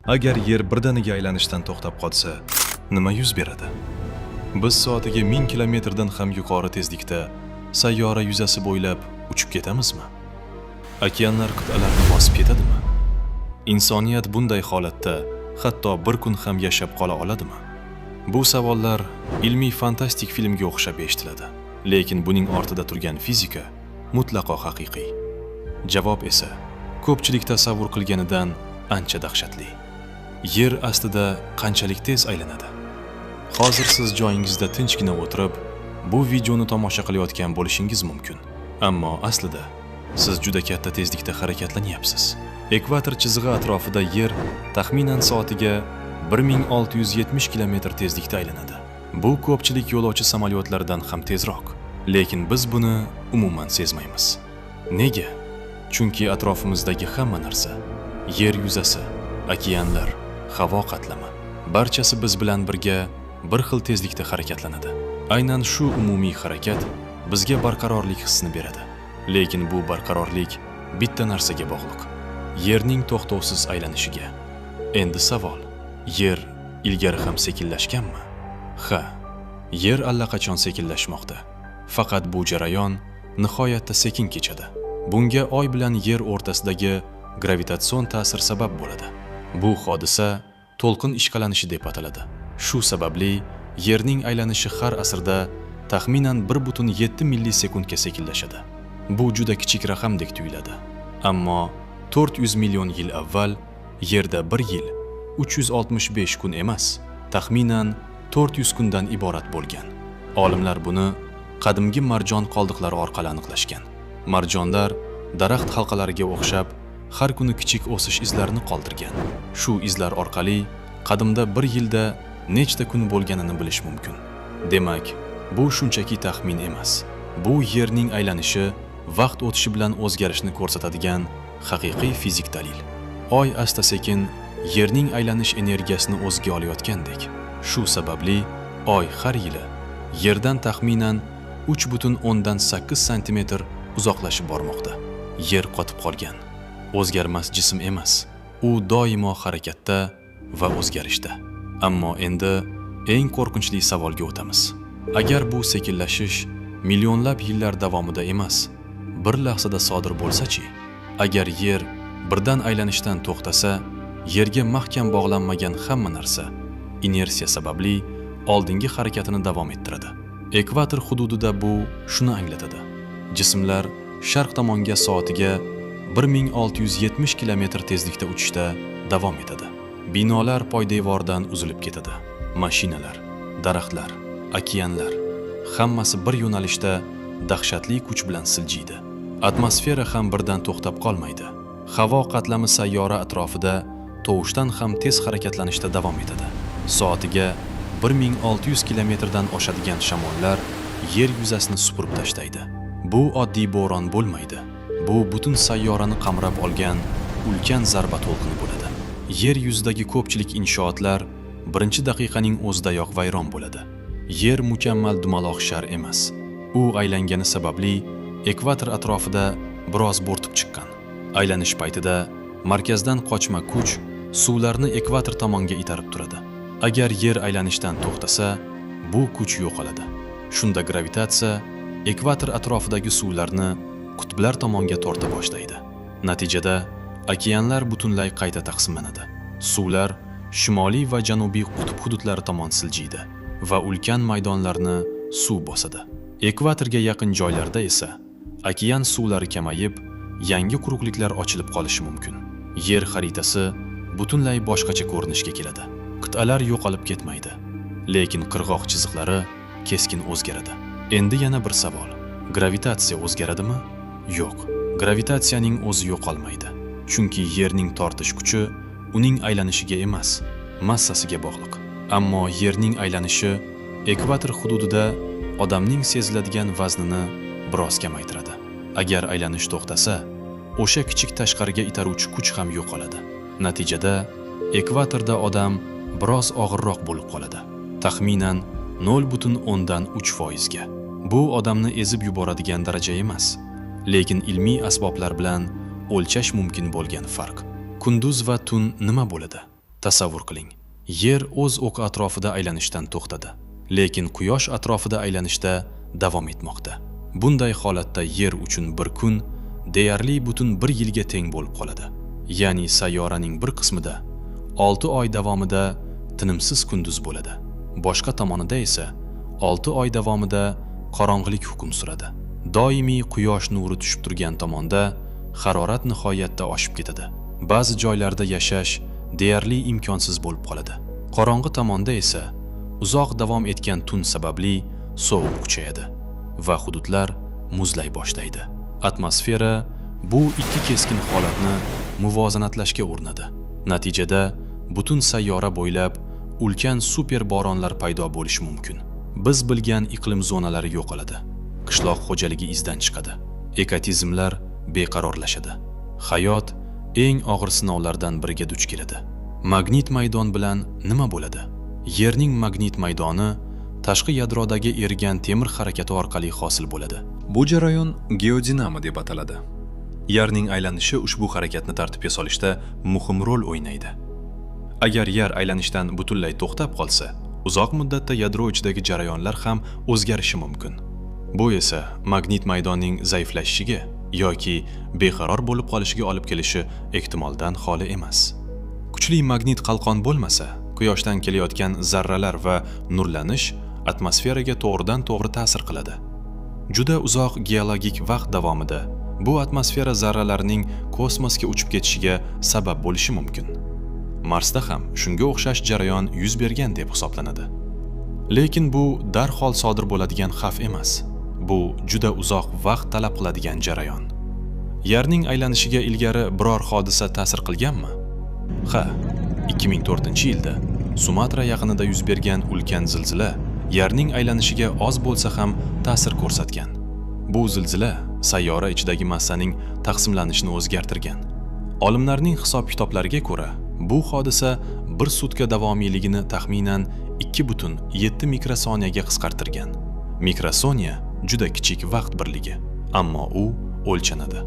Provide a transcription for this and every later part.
Agar yer birdaniga aylanishdan to'xtab qolsa, nima yuz beradi? Biz soatiga 1000 kilometrdan ham yuqori tezlikda sayyora yuzasi bo'ylab uchib ketamizmi? Okeanlar qit'alarni bosib ketadimi? Insoniyat bunday holatda hatto bir kun ham yashab qola oladimi? Bu savollar ilmiy fantastik filmga o'xshab eshitiladi, lekin buning ortida turgan fizika mutlaqo haqiqiy. Javob esa ko'pchilik tasavvur qilganidan ancha dahshatli. Yer aslida qanchalik tez aylanadi? Hozir siz joyingizda tinchgina o'tirib, bu videoni tomosha qilayotgan bo'lishingiz mumkin. Ammo aslida siz juda katta tezlikda harakatlanyapsiz. Ekvator chizig'i atrofida yer taxminan soatiga 1670 km tezlikda aylanadi. Bu ko'pchilik yo'lovchi samolyotlaridan ham tezroq, lekin biz buni umuman sezmaymiz. Nega? Chunki atrofimizdagi hamma narsa, yer yuzasi, okeanlar, havo qatlami, barchasi biz bilan birga bir xil tezlikda harakatlanadi. Aynan shu umumiy harakat bizga barqarorlik hissini beradi. Lekin bu barqarorlik bitta narsaga bog'liq: yerning to'xtovsiz aylanishiga. Endi savol: yer ilgari ham sekinlashganmi? Ha, yer allaqachon sekinlashmoqda. Faqat bu jarayon nihoyatda sekin kechadi. Bunga Oy bilan yer o'rtasidagi gravitatsion ta'sir sabab bo'ladi. Bu hodisa to'lqin ishqalanishi deb ataladi. Shu sababli yerning aylanishi har asrda taxminan 1,7 millisekundga sekinlashadi. Bu juda kichik raqamdek tuyuladi. Ammo 400 million yil avval yerda bir yil 365 kun emas, taxminan 400 kundan iborat bo'lgan. Olimlar buni qadimgi marjon qoldiqlari orqali aniqlashgan. Marjonlar daraxt halqalariga o'xshab har kuni kichik o'sish izlarini qoldirgan. Shu izlar orqali qadimda bir yilda nechta kun bo'lganini bilish mumkin. Demak, bu shunchaki taxmin emas. Bu yerning aylanishi vaqt o'tishi bilan o'zgarishni ko'rsatadigan haqiqiy fizik dalil. Oy asta-sekin yerning aylanish energiyasini o'ziga olayotgandek. Shu sababli Oy har yili yerdan taxminan 3,8 sm uzoqlashib bormoqda. Yer qotib qolgan, o'zgarmas jism emas. U doimo harakatda va o'zgarishda. Ammo endi eng qo'rqinchli savolga o'tamiz. Agar bu sekinlashish millionlab yillar davomida emas, bir lahzada sodir bo'lsa-chi? Agar yer birdan aylanishdan to'xtasa, yerga mahkam bog'lanmagan hamma narsa inersiya sababli oldingi harakatini davom ettiradi. Ekvator hududida bu shuni anglatadi: jismlar sharq tomonga soatiga 1670 km tezlikda uchishda davom etadi. Binolar poydevoridan uzilib ketadi. Mashinalar, daraxtlar, okeanlar hammasi bir yo'nalishda dahshatli kuch bilan siljiydi. Atmosfera ham birdan to'xtab qolmaydi. Havo qatlami sayyora atrofida tovushdan ham tez harakatlanishda davom etadi. Soatiga 1600 kilometrdan oshadigan shamollar yer yuzasini supurib tashlaydi. Bu oddiy bo'ron bo'lmaydi. Bu butun sayyorani qamrab olgan ulkan zarba to'lqini bo'ladi. Yer yuzidagi ko'pchilik inshootlar birinchi daqiqaning o'zidayoq vayron bo'ladi. Yer mukammal dumaloq shar emas. U aylangani sababli ekvator atrofida biroz bo'rtib chiqqan. Aylanish paytida markazdan qochma kuch suvlarni ekvator tomonga itarib turadi. Agar yer aylanishdan to'xtasa, bu kuch yo'qoladi. Shunda gravitatsiya ekvator atrofidagi suvlarni qutblar tomonga torta boshlaydi. Natijada okeanlar butunlay qayta taqsimlanadi. Suvlar shimoliy va janubiy qutb hududlari tomon siljiydi va ulkan maydonlarni suv bosadi. Ekvatorga yaqin joylarda esa okean suvlari kamayib, yangi quruqliklar ochilib qolishi mumkin. Yer xaritasi butunlay boshqacha ko'rinishga keladi. Qit'alar yo'qolib ketmaydi, lekin qirg'oq chiziqlari keskin o'zgaradi. Endi yana bir savol: gravitatsiya o'zgaradimi? Yo'q, gravitatsiyaning o'zi yo'qolmaydi. Chunki yerning tortish kuchi uning aylanishiga emas, massasiga bog'liq. Ammo yerning aylanishi ekvator hududida odamning seziladigan vaznini biroz kamaytiradi. Agar aylanish to'xtasa, o'sha kichik tashqariga itaruvchi kuch ham yo'qoladi. Natijada ekvatorda odam biroz og'irroq bo'lib qoladi. Taxminan 0,3%ga. Bu odamni ezib yuboradigan daraja emas, lekin ilmiy asboblar bilan o'lchash mumkin bo'lgan farq. Kunduz va tun nima bo'ladi? Tasavvur qiling, Yer o'z o'qi atrofida aylanishdan to'xtadi, lekin Quyosh atrofida aylanishda davom etmoqda. Bunday holatda Yer uchun bir kun deyarli butun bir yilga teng bo'lib qoladi. Ya'ni sayyoraning bir qismida 6 oy davomida tinimsiz kunduz bo'ladi. Boshqa tomonida esa 6 oy davomida qorong'ilik hukm suradi. Doimiy quyosh nuri tushib turgan tomonda harorat nihoyatda oshib ketadi. Ba'zi joylarda yashash deyarli imkonsiz bo'lib qoladi. Qorong'i tomonda esa uzoq davom etgan tun sababli sovuq kuchayadi va hududlar muzlay boshlaydi. Atmosfera bu ikki keskin holatni muvozanatlashga urinadi. Natijada butun sayyora bo'ylab ulkan super bo'ronlar paydo bo'lishi mumkin. Biz bilgan iqlim zonalari yo'qoladi. Qishloq xo'jaligi izdan chiqadi. Ekotizmlar beqarorlashadi. Hayot eng og'ir sinovlardan biriga duch keladi. Magnit maydon bilan nima bo'ladi? Yerning magnit maydoni tashqi yadrodagi erigan temir harakati orqali hosil bo'ladi. Bu jarayon geodinamo deb ataladi. Yerning aylanishi ushbu harakatni tartibga solishda muhim rol o'ynaydi. Agar yer aylanishdan butunlay to'xtab qolsa, uzoq muddatda yadro ichidagi jarayonlar ham o'zgarishi mumkin. Bu esa magnit maydonning zaiflashishiga yoki beqaror bo'lib qolishiga olib kelishi ehtimoldan xoli emas. Kuchli magnit qalqon bo'lmasa, Quyoshdan kelayotgan zarralar va nurlanish atmosferaga to'g'ridan-to'g'ri ta'sir qiladi. Juda uzoq geologik vaqt davomida bu atmosfera zarralarining kosmosga uchib ketishiga sabab bo'lishi mumkin. Marsda ham shunga o'xshash jarayon yuz bergan deb hisoblanadi. Lekin bu darhol sodir bo'ladigan xavf emas. Bu juda uzoq vaqt talab qiladigan jarayon. Yerning aylanishiga ilgari biror hodisa ta'sir qilganmi? Ha, 2004-yilda Sumatra yaqinida yuz bergan ulkan zilzila Yerning aylanishiga oz bo'lsa ham ta'sir ko'rsatgan. Bu zilzila sayyora ichidagi massaning taqsimlanishini o'zgartirgan. Olimlarning hisob-kitoblariga ko'ra, bu hodisa bir sutka davomiyligini taxminan 2,7 mikrosoniyaga qisqartirgan. Mikrosoniya juda kichik vaqt birligi, ammo u o'lchanadi.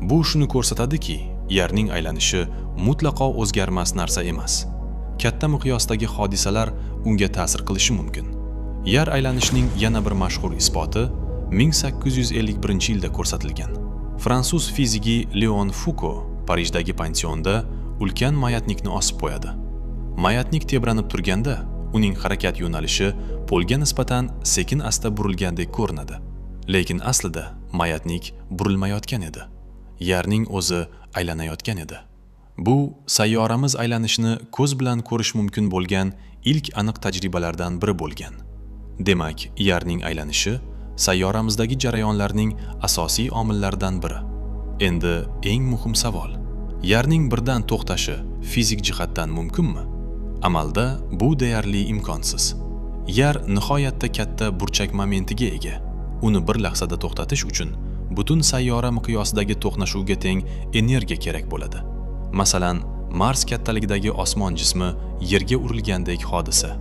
Bu shuni ko'rsatadiki, Yerning aylanishi mutlaqo o'zgarmas narsa emas. Katta miqyosdagi hodisalar unga ta'sir qilishi mumkin. Yer aylanishining yana bir mashhur isboti 1851-yilda ko'rsatilgan. Fransuz fiziki Leon Foucault Parijdagi pansionda ulkan mayatnikni osib qo'yadi. Mayatnik tebranib turganda, uning harakat yo'nalishi polga nisbatan sekin-asta burilgandek ko'rinadi. Lekin aslida mayatnik burilmayotgan edi. Yerning o'zi aylanayotgan edi. Bu sayyoramiz aylanishini ko'z bilan ko'rish mumkin bo'lgan ilk aniq tajribalardan biri bo'lgan. Demak, Yerning aylanishi sayyoramizdagi jarayonlarning asosiy omillaridan biri. Endi eng muhim savol: Yerning birdan to'xtashi fizik jihatdan mumkinmi? Amalda bu deyarli imkonsiz. Yer nihoyatda katta burchak momentiga ega. Uni bir lahzada to'xtatish uchun butun sayyora miqyosidagi to'qnashuvga teng energiya kerak bo'ladi. Masalan, Mars kattaligidagi osmon jismi Yerga urilgandek hodisa.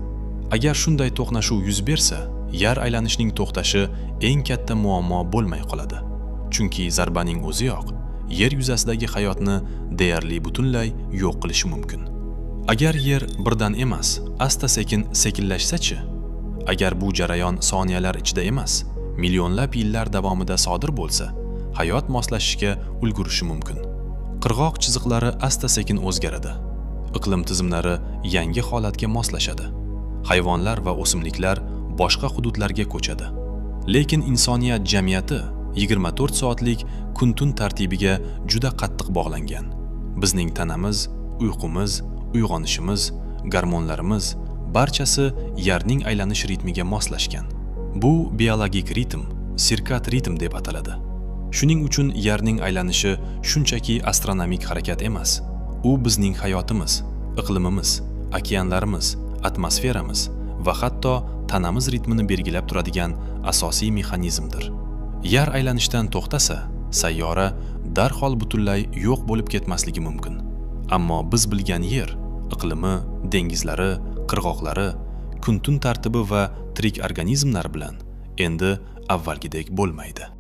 Agar shunday to'qnashuv yuz bersa, yer aylanishining to'xtashi eng katta muammo bo'lmay qoladi. Chunki zarbaning o'ziyoq yer yuzasidagi hayotni deyarli butunlay yo'q qilishi mumkin. Agar yer birdan emas, asta-sekin sekinlashsa-chi? Agar bu jarayon soniyalar ichida emas, millionlab yillar davomida sodir bo'lsa, hayot moslashishga ulgurishi mumkin. Qirg'oq chiziqlari asta-sekin o'zgaradi. Iqlim tizimlari yangi holatga moslashadi. Hayvonlar va o'simliklar boshqa hududlarga ko'chadi. Lekin insoniyat jamiyati 24 soatlik kun-tun tartibiga juda qattiq bog'langan. Bizning tanamiz, uyqumiz, uyg'onishimiz, gormonlarimiz barchasi yerning aylanish ritmiga moslashgan. Bu biologik ritm, sirkat ritm deb ataladi. Shuning uchun yerning aylanishi shunchaki astronomik harakat emas. U bizning hayotimiz, iqlimimiz, okeanlarimiz, atmosferamiz va hatto tanamiz ritmini belgilab turadigan asosiy mexanizmdir. Yer aylanishdan to'xtasa, sayyora darhol butunlay yo'q bo'lib ketmasligi mumkin. Ammo biz bilgan yer, iqlimi, dengizlari, qirg'oqlari, kun-tun tartibi va tirik organizmlar bilan endi avvalgidek bo'lmaydi.